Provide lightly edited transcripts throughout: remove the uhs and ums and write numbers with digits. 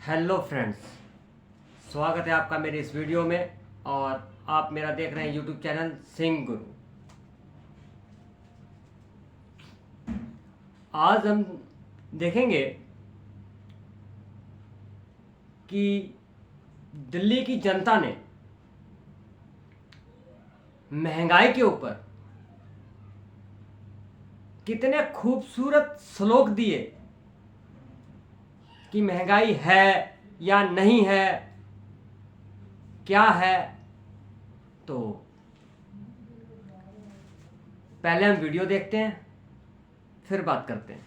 Hello friends, स्वागत है आपका मेरे इस वीडियो में। और आप मेरा देख रहे हैं यूट्यूब चैनल सिंह गुरु। आज हम देखेंगे कि दिल्ली की जनता ने महंगाई के ऊपर कितने खूबसूरत श्लोक दिए कि महंगाई है या नहीं है, क्या है। तो पहले हम वीडियो देखते हैं, फिर बात करते हैं।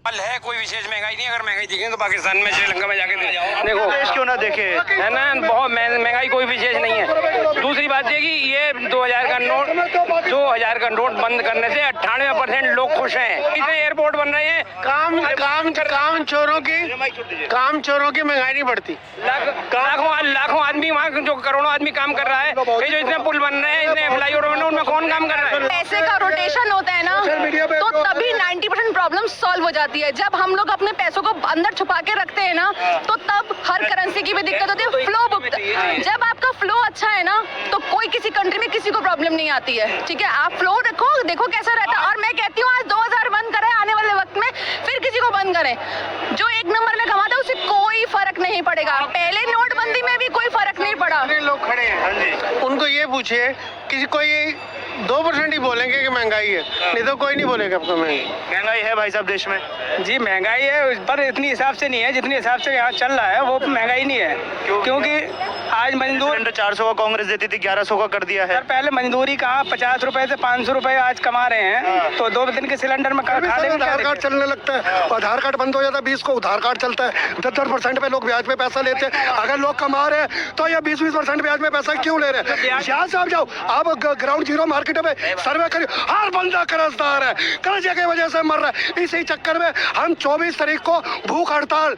है कोई विशेष महंगाई नहीं। अगर महंगाई दिखे तो पाकिस्तान में, श्रीलंका में जाके देखो, देश क्यों ना देखे, है ना। बहुत महंगाई कोई विशेष नहीं है। दूसरी बात ये कि ये 2000 का नोट बंद करने से 98% लोग खुश हैं। इतने एयरपोर्ट बन रहे हैं। काम चोरों की महंगाई नहीं बढ़ती। लाखों आदमी वहाँ, जो करोड़ों आदमी काम कर रहा है। ये जो इतने पुल बन रहे हैं, इतने फ्लाईओवर बन रहे हैं, उनमें कौन काम कर रहा है? पैसे का रोटेशन होता है ना, तो तभी 90% प्रॉब्लम सॉल्व हो जाती है। जब हम लोग अपने पैसों को अंदर छुपा के रखते हैं ना, तो तब हर करेंसी की भी दिक्कत होती है। फ्लो बुकता, जब आपका फ्लो अच्छा है ना, तो कोई किसी कंट्री में किसी को प्रॉब्लम नहीं आती है। ठीक है, आप फ्लो देखो कैसा रहता है। और मैं कहती हूँ आज 2000 बंद करें, आने वाले वक्त में फिर किसी को बंद करें। जो एक नंबर में कमाता है उसे कोई फर्क नहीं पड़ेगा। पहले नोटबंदी में भी कोई फर्क नहीं पड़ा। लोग खड़े हैं, उनको ये पूछिए, किसी कोई 2% ही बोलेंगे कि महंगाई है, नहीं तो कोई नहीं बोलेगा आपको महंगाई है। भाई साहब देश में जी महंगाई है, पर इतनी हिसाब से नहीं है जितनी हिसाब से यहाँ चल रहा है वो महंगाई नहीं है। क्योंकि आज मजदूर 400 का कांग्रेस देती थी, 1100 का कर दिया है। पहले मजदूरी कहाँ 50 रुपए से 500 रुपए आज कमा रहे हैं। तो 2 दिन के सिलेंडर में खा लेंगे। आधार कार्ड चलने लगता है, आधार कार्ड बंद हो जाता है, 20 को उधार कार्ड चलता है। 10% पे लोग ब्याज पे पैसा लेते हैं। अगर लोग कमा रहे हैं तो ये 20% ब्याज में पैसा क्यों ले रहे हैं? यहाँ से आप जाओ, आप ग्राउंड जीरो मार्केट में सर्वे करिए, हर बंदा कर्जदार है, कर्जे की वजह से मर रहा है। इसी चक्कर में हम 24 तारीख को भूख हड़ताल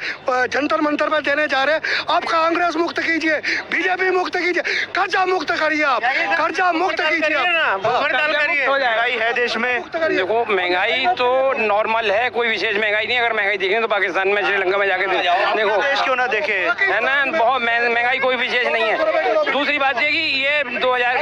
जंतर मंतर पर देने जा रहे हैं। आप कांग्रेस मुक्त कीजिए, बीजेपी मुक्त कीजिए, कर्जा मुक्त करिए, आप कर्जा मुक्त कीजिए, महंगाई है देश में। देखो महंगाई तो नॉर्मल है, कोई विशेष महंगाई नहीं। अगर महंगाई दिखे तो पाकिस्तान में, श्रीलंका में जाके देखो, देश क्यों ना देखे, है ना। बहुत महंगाई कोई विशेष नहीं है। दूसरी बात ये कि ये 2000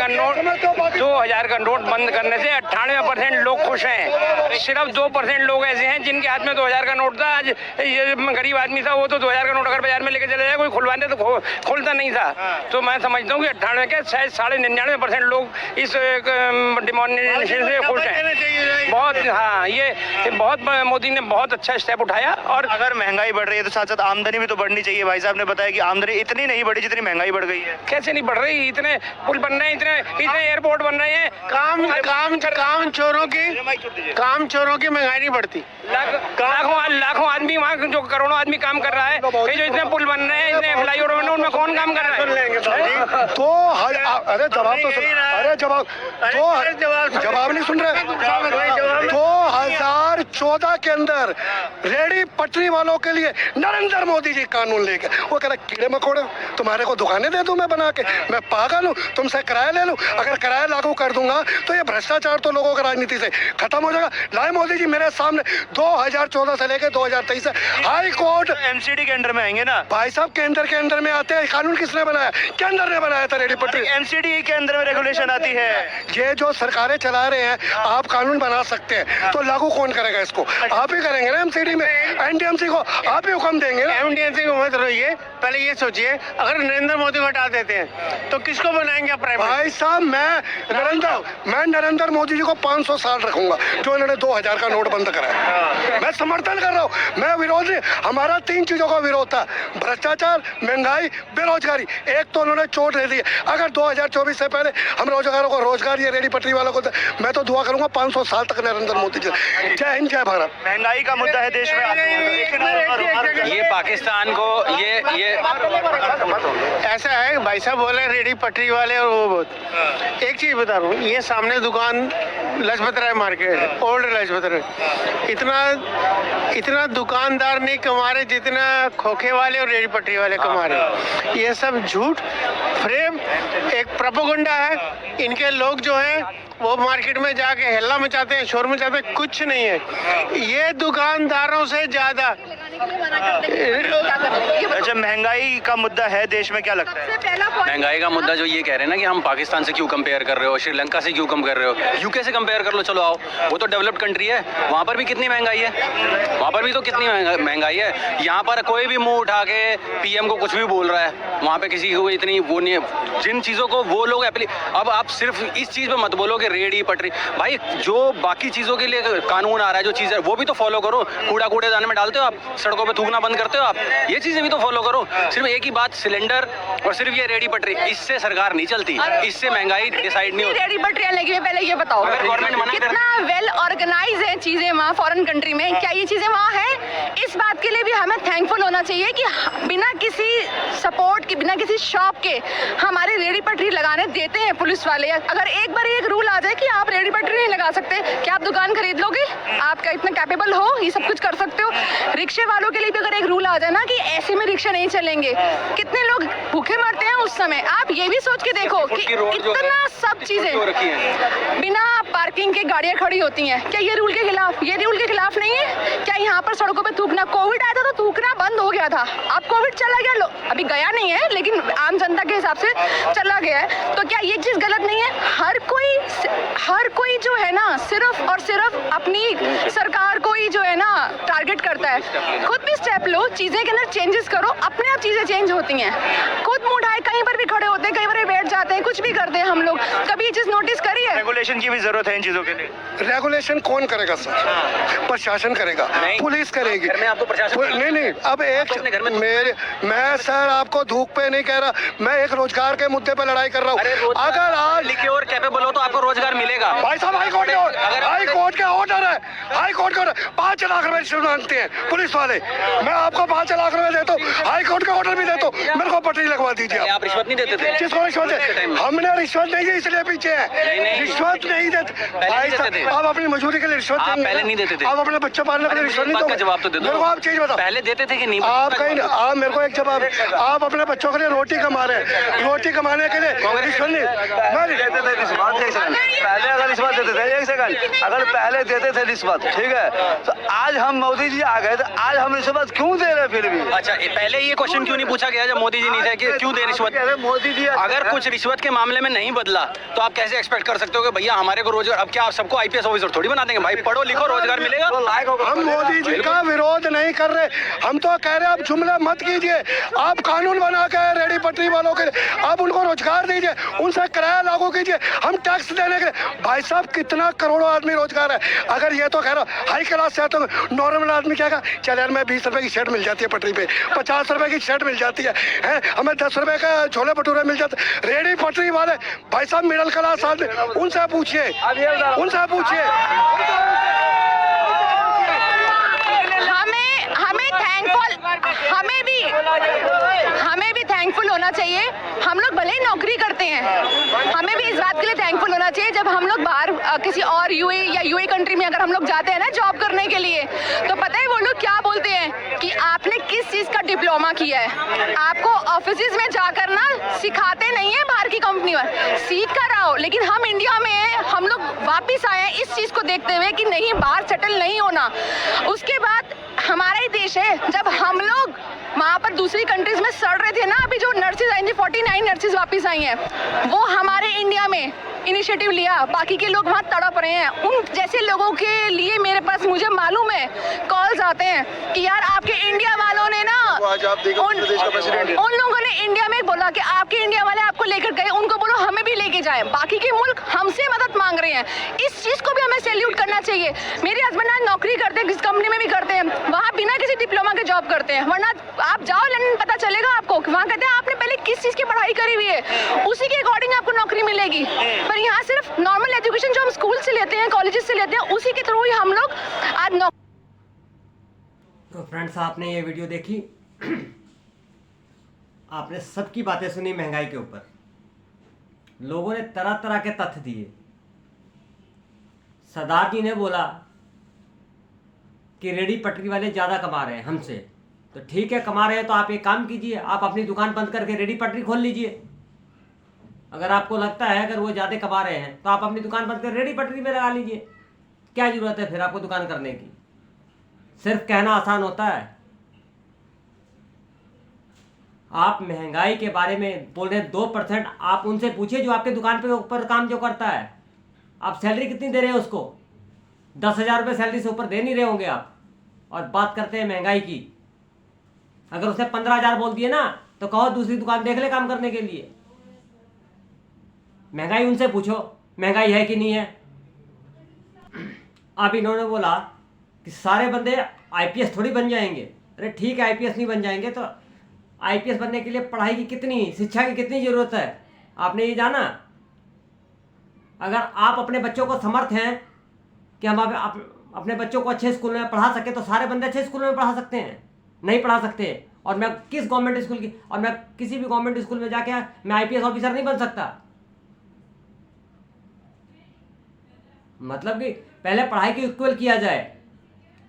का नोट बंद करने से 98% लोग खुश हैं। सिर्फ 2% लोग ऐसे हैं जिनके हाथ में 2000 का नोट था। आज ये गरीब आदमी था, वो तो 2000 का नोट अगर बाजार में लेके चले जाए, कोई खुलवाने तो खोलता नहीं था। तो मैं समझता हूँ कि 98 के शायद 99.5% लोग इस डिमोनेटाइजेशन से खुश हैं। बहुत, हाँ, ये बहुत मोदी ने बहुत अच्छा स्टेप उठाया। और अगर महंगाई बढ़ रही है तो साथ साथ आमदनी भी तो बढ़नी चाहिए। भाई साहब ने बताया कि आमदनी इतनी नहीं बढ़ी जितनी महंगाई बढ़ गई है। कैसे नहीं बढ़ रही? इतने पुल बन रहे हैं, इतने एयरपोर्ट बन रहे हैं। काम चोरों की महंगाई नहीं बढ़ती। लाखों आदमी वहाँ, जो करोड़ों आदमी काम कर रहा है। ये जो इतने पुल बन रहे हैं, इतने फ्लाईओवर बन रहे हैं, उनमें कौन काम कर रहा है? तो अरे जवाब तो सुन, अरे जवाब नहीं सुन रहे। 2014 के अंदर रेडी पटरी वालों के लिए नरेंद्र मोदी जी कानून लेके, वो कह रहे कीड़े मकोड़े तुम्हारे को दुकानें दे दूं मैं बना के, मैं पागल हूं, तुमसे किराया ले लूं। अगर किराया लागू कर दूंगा तो ये भ्रष्टाचार तो लोगों की राजनीति से खत्म हो जाएगा। लाए मोदी जी मेरे सामने 2014 से लेकर 2023 से हाई कोर्ट एमसीडी के अंडर में आएंगे ना। भाई साहब केंद्र के अंदर में आते हैं। कानून किसने बनाया? केंद्र ने बनाया था। रेडी पटरी एमसीडी के अंदर में रेगुलेशन आती है। ये जो सरकारें चला रहे हैं, आप कानून बना सकते हैं तो लागू कौन करेगा इसको? आप ही करेंगे ना। एमसीडी में एनडीएमसी को आप ही हुक्म देंगे ना। एमडीएमसी को मत रहिए, पहले ये सोचिए, अगर नरेंद्र मोदी को हटा देते हैं तो किसको बनाएंगे आप प्राइम? भाई साहब मैं नरेंद्र मोदी जी को 500 साल रखूंगा जो इन्होंने 2000 का नोट बंद कराया। मैं समर्थन कर रहा हूँ, मैं विरोध नहीं। हमारा 3 चीजों का विरोध था, भ्रष्टाचार, महंगाई, बेरोजगारी। एक तो उन्होंने चोट दे दी। अगर 2024 से पहले हम रोजगारों को रोजगार, ये रेडी पटरी वालों को, मैं तो दुआ करूंगा 500 साल तक नरेंद्र मोदी जी। जय हिंद, जय भारत। महंगाई का मुद्दा है देश में। ये पाकिस्तान को ये ऐसा है, भाई साहब बोले रेडी पटरी वाले और वो बहुत। एक चीज बता रहा हूँ, ये सामने दुकान लाजपत राय मार्केट, ओल्ड लाजपत राय, इतना दुकानदार नहीं कमा रहे जितना खोखे वाले और रेडी पटरी वाले कमा रहे। ये सब झूठ, फ्रेम, एक प्रोपेगेंडा है। इनके लोग जो हैं वो मार्केट में जाके हल्ला मचाते हैं, शोर मचाते हैं, कुछ नहीं है। ये दुकानदारों से ज्यादा। अच्छा, महंगाई का मुद्दा है देश में, क्या लगता है? महंगाई का मुद्दा जो ये कह रहे हैं ना कि हम पाकिस्तान से क्यों कंपेयर कर रहे हो, श्रीलंका से क्यों कम कर रहे हो, यूके से कंपेयर कर लो, चलो आओ, वो तो डेवलप्ड कंट्री है, वहाँ पर भी कितनी महंगाई है, वहाँ पर भी तो कितनी महंगाई है। यहाँ पर कोई भी मुंह उठा के पीएम को कुछ भी बोल रहा है, वहाँ पे किसी को इतनी वो नहीं है। जिन चीज़ों को वो लोग अब आप सिर्फ इस चीज़ पे मत बोलो कि रेडी पटरी, भाई जो बाकी चीज़ों के लिए कानून आ रहा है, जो चीज़ है वो भी तो फॉलो करो। कूड़ा कूड़ेदान में डालते हो आप, सड़कों पे थूकना बंद करते हो आप, ये चीज़ें भी तो फॉलो करो। सिर्फ एक ही बात, सिलेंडर और सिर्फ ये रेडी पटरी, इससे सरकार नहीं चलती, इससे महंगाई डिसाइड नहीं होती। रेडी पटरियां लगी, पहले ये बताओ गवर्नमेंट मना कितना वेल ऑर्गेनाइज है चीजें वहाँ फॉरेन कंट्री में, क्या ये चीजें वहाँ है? इस बात के लिए भी हमें थैंकफुल होना चाहिए कि बिना किसी सपोर्ट के, बिना किसी शॉप के हमारे रेडी पटरी लगाने देते हैं पुलिस वाले। अगर एक बार एक रूल आ जाए कि आप रेडी पटरी नहीं लगा सकते, क्या आप दुकान खरीद लोगे? आप क्या इतना कैपेबल हो, ये सब कुछ कर सकते हो? रिक्शे वालों के लिए भी अगर एक रूल आ जाए ना कि ऐसे में रिक्शा नहीं चलेंगे, कितने लोग भूखे मरते हैं उस समय। आप ये भी सोच के देखो कि इतना सब चीजें बिना पार्किंग के गाड़ियां खड़ी होती हैं, क्या ये रूल के खिलाफ? ये रूल के खिलाफ नहीं है क्या? यहाँ पर सड़कों पे थूकना, कोविड आया था तो थूकना बंद हो गया था, अब कोविड चला गया, अभी गया नहीं है लेकिन आम जनता के हिसाब से चला गया है, तो क्या ये चीज गलत नहीं है? हर कोई जो है ना सिर्फ और सिर्फ अपनी सरकार को ही जो है ना टारगेट करता है। खुद भी स्टेप लो, चीजें के अंदर चेंजेस करो, अपने आप चीजें चेंज होती हैं। खुद मुंह उठाए कहीं पर भी खड़े होते हैं, कहीं पर भी बैठ जाते हैं, कुछ भी करते हैं हम लोग। कभी ये चीज नोटिस करी है? रेगुलेशन की भी जरूरत है इन चीजों के लिए। रेगुलेशन कौन करेगा सर? प्रशासन करेगा, पुलिस करेगी। आपको प्रशासन नहीं, अब एक मैं सर आपको धूप पे नहीं कह रहा, मैं एक रोजगार के मुद्दे पे लड़ाई कर रहा हूँ। अगर आज लिखे और कैपेबल हो तो आपको रोजगार मिलेगा। भाई साहब, हाई कोर्ट का ऑर्डर है, हाई कोर्ट का 5 लाख रुपए मांगते हैं पुलिस वाले, मैं आपको 5 लाख रुपए देता हूँ, हाई कोर्ट का ऑर्डर भी देता हूँ, मेरे को पटरी लगवा दीजिए। आप रिश्वत नहीं देते थे? किसको रिश्वत है? हमने रिश्वत नहीं दी इसलिए पीछे है, रिश्वत नहीं देते भाई साहब। आप अपनी मजदूरी के लिए रिश्वत पहले नहीं देते थे, आप अपने बच्चे पालने के लिए रिश्वत नहीं दोगे? जवाब तो दे दो। मेरे को आप चीज बताओ, पहले देते थे कि नहीं? आप कहीं, आप मेरे को एक जवाब, आप अपने बच्चों के लिए रोटी कमा रहे हैं, रोटी कमाने के लिए रिश्वत नहीं पहले अगर रिश्वत देते थे, एक सेकंड, अगर पहले देते थे रिश्वत, ठीक है, तो आज हम मोदी जी आ गए तो आज हम रिश्वत क्यों दे रहे हैं फिर भी? अच्छा, पहले ये क्वेश्चन क्यों नहीं पूछा गया जब मोदी जी नहीं थे कि क्यों दे रिश्वत? मोदी जी अगर कुछ रिश्वत के मामले में नहीं बदला तो आप कैसे एक्सपेक्ट कर सकते हो कि भैया हमारे को रोजगार? अब क्या आप सबको आईपीएस ऑफिसर थोड़ी बना देंगे? भाई पढ़ो लिखो, रोजगार मिलेगा। हम मोदी जी का विरोध नहीं कर रहे, हम तो कह रहे हैं आप जुमले मत कीजिए, आप कानून बना के रेडी पटरी वालों के आप उनको रोजगार दीजिए, उनसे किराया लागू कीजिए, हम टैक्स देने के। भाई साहब, कितना करोड़ों आदमी रोजगार है। अगर ये तो कह रहा हाई क्लास से तो नॉर्मल आदमी क्या कहा, चल यार मैं 20 रुपए की शर्ट मिल जाती है पटरी पे, 50 रुपए की शर्ट मिल जाती है, हमें 10 रुपए का छोले भटूरे मिल जाते। रेडी पटरी वाले भाई साहब मिडिल क्लास आदमी, उनसे पूछिए, उनसे पूछिए। हमें भी थैंकफुल होना चाहिए। हम लोग भले ही नौकरी करते हैं, हमें भी इस बात के लिए थैंकफुल होना चाहिए जब हम लोग बाहर किसी और यूए कंट्री में अगर हम लोग जाते हैं ना जॉब करने के लिए, तो पता है वो लोग क्या बोलते हैं कि आपने किस चीज का डिप्लोमा किया है। आपको ऑफिस में जाकर ना सिखाते नहीं है बाहर की कंपनी में, सीख कर आओ। लेकिन हम इंडिया में हम लोग वापिस आए हैं इस चीज को देखते हुए कि नहीं, बाहर सेटल नहीं होना। उसके बाद हमारा ही देश है, जब हम लोग वहाँ पर दूसरी कंट्रीज में सड़ रहे थे ना, अभी जो नर्सेज आई थी 49 नर्सेज वापस आई हैं, वो हमारे इंडिया में इनिशिएटिव लिया, बाकी के लोग वहाँ तड़प रहे हैं। उन जैसे लोगों के लिए मेरे पास, मुझे मालूम है, कॉल्स आते हैं कि यार आपके इंडिया वालों ने ना, उन लोगों ने इंडिया में बोला कि आपके इंडिया वाले आपको लेकर गए, उनको बोलो हमें भी लेके जाए। बाकी के मुल्क हमसे मदद मांग रहे हैं, इस चीज को भी हमें सैल्यूट करना चाहिए। मेरे हस्बैंड आज नौकरी करते हैं, किस कंपनी में भी करते हैं, वहाँ बिना किसी डिप्लोमा के जॉब करते हैं। वरना आप जाओ लंदन, पता चलेगा आपको, वहाँ कहते हैं आपने पहले किस चीज की पढ़ाई करी हुई है, उसी के अकॉर्डिंग आपको नौकरी मिलेगी। पर यहाँ सिर्फ नॉर्मल एजुकेशन जो हम स्कूल से लेते हैं, कॉलेजेस से लेते हैं, उसी के थ्रू ही हम लोग आज तो फ्रेंड्स, आपने ये वीडियो देखी, आपने सबकी बातें सुनी महंगाई के ऊपर। लोगों ने तरह तरह के तथ्य दिए। सरदार जी ने बोला कि रेडी पटरी वाले ज़्यादा कमा रहे हैं हमसे, तो ठीक है, कमा रहे हैं तो आप एक काम कीजिए, आप अपनी दुकान बंद करके रेडी पटरी खोल लीजिए। अगर आपको लगता है अगर वो ज़्यादा कमा रहे हैं तो आप अपनी दुकान बंद कर रेडी पटरी में लगा लीजिए। क्या ज़रूरत है फिर आपको दुकान करने की? सिर्फ कहना आसान होता है। आप महंगाई के बारे में बोल रहे 2%, आप उनसे पूछिए जो आपके दुकान पे ऊपर काम जो करता है। आप सैलरी कितनी दे रहे हैं उसको? 10,000 रुपये सैलरी से ऊपर दे नहीं रहे होंगे आप, और बात करते हैं महंगाई की। अगर उसने 15,000 बोल दिए ना तो कहो दूसरी दुकान देख ले काम करने के लिए। महंगाई उनसे पूछो महंगाई है कि नहीं है। अब इन्होंने बोला कि सारे बंदे आईपीएस थोड़ी बन जाएंगे। अरे ठीक है, आईपीएस नहीं बन जाएंगे तो आईपीएस बनने के लिए पढ़ाई की कितनी, शिक्षा की कितनी ज़रूरत है आपने ये जाना? अगर आप अपने बच्चों को समर्थ हैं कि हम अपने बच्चों को अच्छे स्कूल में पढ़ा सके तो सारे बंदे अच्छे स्कूल में पढ़ा सकते हैं? नहीं पढ़ा सकते। और मैं किस गवर्नमेंट स्कूल की, और मैं किसी भी गवर्नमेंट स्कूल में जाके मैं आईपीएस ऑफिसर नहीं बन सकता। मतलब कि पहले पढ़ाई को इक्वल किया जाए।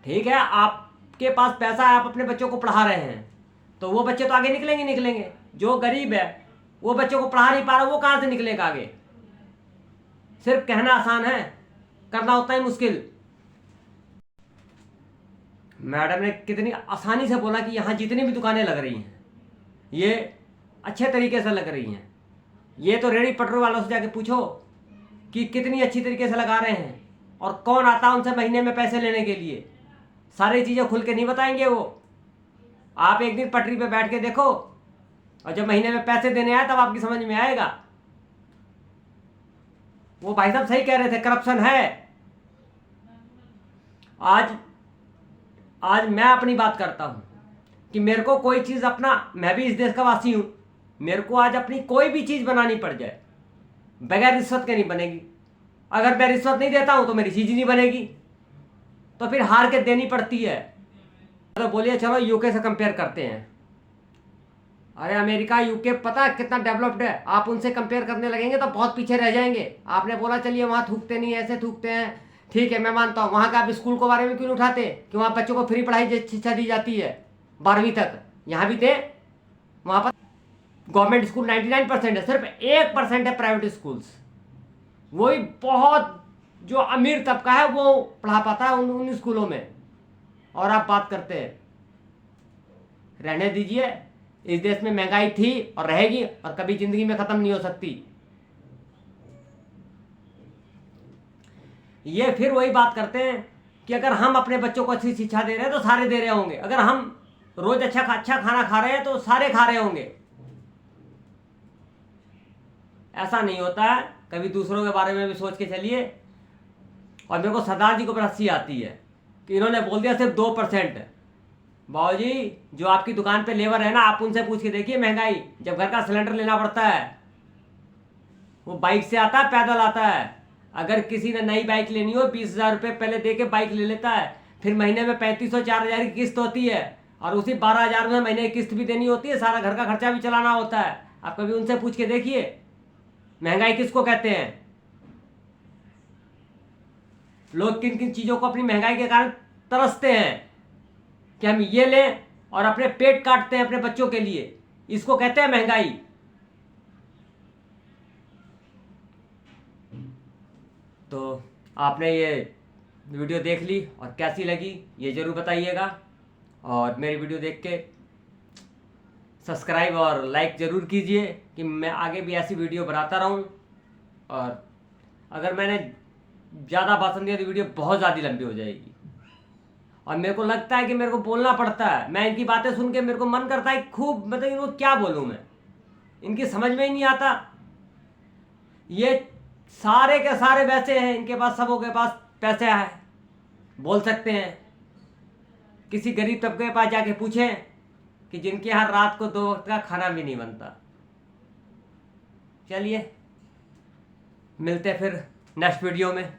ठीक है, आपके पास पैसा है, आप अपने बच्चों को पढ़ा रहे हैं तो वो बच्चे तो आगे निकलेंगे। जो गरीब है वो बच्चों को पढ़ा नहीं पा रहा, वो कहाँ से निकलेगा आगे? सिर्फ कहना आसान है, करना उतना ही मुश्किल। मैडम ने कितनी आसानी से बोला कि यहाँ जितनी भी दुकानें लग रही हैं ये अच्छे तरीके से लग रही हैं। ये तो रेडी पटरी वालों से जाके पूछो कि कितनी अच्छी तरीके से लगा रहे हैं, और कौन आता है उनसे महीने में पैसे लेने के लिए। सारी चीज़ें खुल के नहीं बताएंगे वो। आप एक दिन पटरी पे बैठ के देखो, और जब महीने में पैसे देने आए तब आपकी समझ में आएगा। वो भाई साहब सही कह रहे थे, करप्शन है। आज मैं अपनी बात करता हूं कि मेरे को कोई चीज़ अपना, मैं भी इस देश का वासी हूं, मेरे को आज अपनी कोई भी चीज़ बनानी पड़ जाए बगैर रिश्वत के नहीं बनेगी। अगर मैं रिश्वत नहीं देता हूं तो मेरी चीज़ ही नहीं बनेगी, तो फिर हार के देनी पड़ती है। तो बोलिए चलो यूके से कंपेयर करते हैं। अरे अमेरिका यूके पता कितना डेवलप्ड है, आप उनसे कंपेयर करने लगेंगे तो बहुत पीछे रह जाएंगे। आपने बोला चलिए वहाँ थूकते नहीं, ऐसे थूकते हैं, ठीक है मैं मानता हूँ। वहाँ का आप स्कूल के बारे में क्यों नहीं उठाते कि वहाँ बच्चों को फ्री पढ़ाई शिक्षा दी जाती है 12वीं तक? यहाँ भी थे, वहाँ पर गवर्नमेंट स्कूल 99% है, सिर्फ 1% है प्राइवेट स्कूल्स। वही बहुत जो अमीर तबका है वो पढ़ा पाता है उन स्कूलों में, और आप बात करते हैं। रहने दीजिए, इस देश में महंगाई थी और रहेगी और कभी जिंदगी में खत्म नहीं हो सकती। ये फिर वही बात करते हैं कि अगर हम अपने बच्चों को अच्छी शिक्षा दे रहे हैं तो सारे दे रहे होंगे, अगर हम रोज अच्छा खाना खा रहे हैं तो सारे खा रहे होंगे। ऐसा नहीं होता है, कभी दूसरों के बारे में भी सोच के चलिए। और मेरे को सरदार जी को बड़ा हंसी आती है कि इन्होंने बोल दिया सिर्फ 2%। बाबूजी जो आपकी दुकान पे लेबर है ना, आप उनसे पूछ के देखिए महंगाई। जब घर का सिलेंडर लेना पड़ता है वो बाइक से आता है, पैदल आता है। अगर किसी ने नई बाइक लेनी हो 20,000 रुपये पहले दे के बाइक ले लेता है, फिर महीने में 3,500 4,000 की किस्त होती है, और उसी 12,000 में महीने की किस्त भी देनी होती है, सारा घर का खर्चा भी चलाना होता है। आप कभी उनसे पूछ के देखिए महंगाई किसको कहते हैं। लोग किन किन चीज़ों को अपनी महंगाई के कारण तरसते हैं कि हम ये लें, और अपने पेट काटते हैं अपने बच्चों के लिए, इसको कहते हैं महंगाई। तो आपने ये वीडियो देख ली और कैसी लगी ये ज़रूर बताइएगा, और मेरी वीडियो देख के सब्सक्राइब और लाइक ज़रूर कीजिए कि मैं आगे भी ऐसी वीडियो बनाता रहूं। और अगर मैंने ज़्यादा भाषण दिया तो वीडियो बहुत ज़्यादा लंबी हो जाएगी, और मेरे को लगता है कि मेरे को बोलना पड़ता है। मैं इनकी बातें सुन के मेरे को मन करता है खूब, मतलब इनको क्या बोलूँ मैं, इनकी समझ में ही नहीं आता। ये सारे के सारे वैसे हैं, इनके पास सबों के पास पैसे है, बोल सकते हैं। किसी गरीब तबके के पास जाके पूछें कि जिनके यहाँ रात को 2 वक्त का खाना भी नहीं बनता। चलिए मिलते फिर नेक्स्ट वीडियो में।